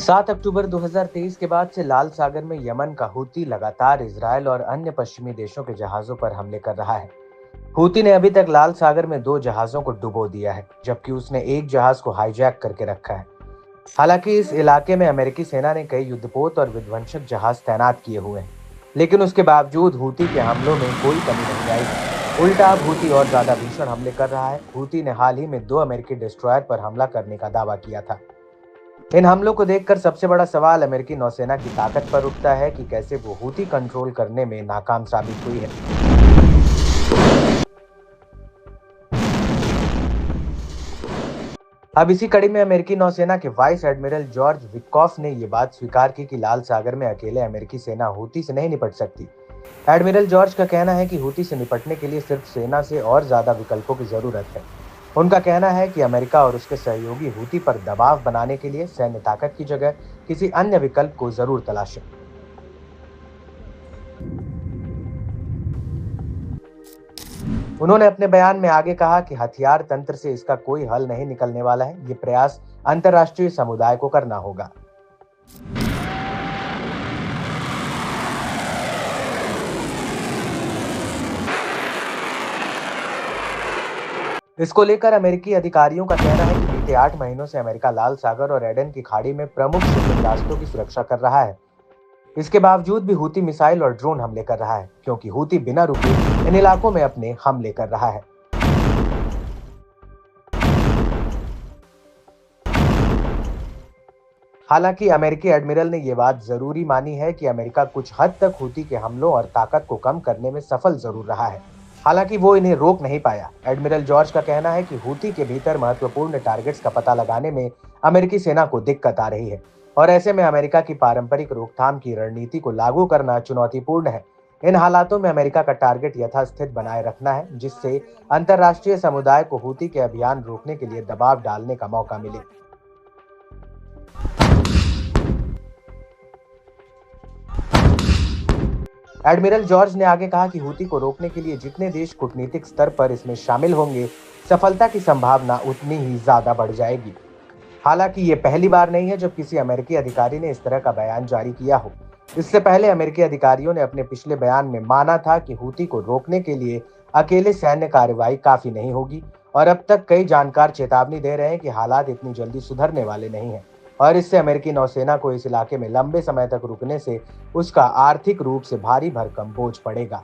7 अक्टूबर 2023 के बाद से लाल सागर में यमन का हूती लगातार इजरायल और अन्य पश्चिमी देशों के जहाजों पर हमले कर रहा है। हूती ने अभी तक लाल सागर में 2 जहाजों को डुबो दिया है, जबकि उसने एक जहाज को हाईजैक करके रखा है। हालांकि इस इलाके में अमेरिकी सेना ने कई युद्धपोत और विध्वंसक जहाज तैनात किए हुए हैं, लेकिन उसके बावजूद हूती के हमलों में कोई कमी नहीं आई है। उल्टा अब हूती और ज्यादा भीषण हमले कर रहा है। हूती ने हाल ही में 2 अमेरिकी डिस्ट्रॉयर पर हमला करने का दावा किया था। इन हमलों को देखकर सबसे बड़ा सवाल अमेरिकी नौसेना की ताकत पर उठता है कि कैसे वो हूती कंट्रोल करने में नाकाम साबित हुई है। अब इसी कड़ी में अमेरिकी नौसेना के वाइस एडमिरल जॉर्ज विकॉफ ने ये बात स्वीकार की कि लाल सागर में अकेले अमेरिकी सेना हूती से नहीं निपट सकती। एडमिरल जॉर्ज का कहना है कि हूती से निपटने के लिए सिर्फ सेना से और ज्यादा विकल्पों की जरूरत है। उनका कहना है कि अमेरिका और उसके सहयोगी हूती पर दबाव बनाने के लिए सैन्य ताकत की जगह किसी अन्य विकल्प को जरूर तलाशें। उन्होंने अपने बयान में आगे कहा कि हथियार तंत्र से इसका कोई हल नहीं निकलने वाला है। ये प्रयास अंतर्राष्ट्रीय समुदाय को करना होगा। इसको लेकर अमेरिकी अधिकारियों का कहना है कि बीते 8 महीनों से अमेरिका लाल सागर और एडन की खाड़ी में प्रमुख शिपिंग रास्तों की सुरक्षा कर रहा है। इसके बावजूद भी हूती मिसाइल और ड्रोन हमले कर रहा है, क्योंकि हूती बिना रुके इन इलाकों में अपने हमले कर रहा है। हालांकि अमेरिकी एडमिरल ने यह बात जरूरी मानी है कि अमेरिका कुछ हद तक हूती के हमलों और ताकत को कम करने में सफल जरूर रहा है। हालांकि वो इन्हें रोक नहीं पाया। एडमिरल जॉर्ज का कहना है कि हूती के भीतर महत्वपूर्ण टारगेट्स का पता लगाने में अमेरिकी सेना को दिक्कत आ रही है, और ऐसे में अमेरिका की पारंपरिक रोकथाम की रणनीति को लागू करना चुनौतीपूर्ण है। इन हालातों में अमेरिका का टारगेट यथास्थित बनाए रखना है, जिससे अंतर्राष्ट्रीय समुदाय को हूती के अभियान रोकने के लिए दबाव डालने का मौका मिले। एडमिरल जॉर्ज ने आगे कहा कि हूती को रोकने के लिए जितने देश कूटनीतिक स्तर पर इसमें शामिल होंगे, सफलता की संभावना उतनी ही ज्यादा बढ़ जाएगी। हालांकि ये पहली बार नहीं है जब किसी अमेरिकी अधिकारी ने इस तरह का बयान जारी किया हो। इससे पहले अमेरिकी अधिकारियों ने अपने पिछले बयान में माना था कि हूती को रोकने के लिए अकेले सैन्य कार्रवाई काफी नहीं होगी, और अब तक कई जानकार चेतावनी दे रहे हैं कि हालात इतनी जल्दी सुधरने वाले नहीं हैं, और इससे अमेरिकी नौसेना को इस इलाके में लंबे समय तक रुकने से उसका आर्थिक रूप से भारी भरकम बोझ पड़ेगा।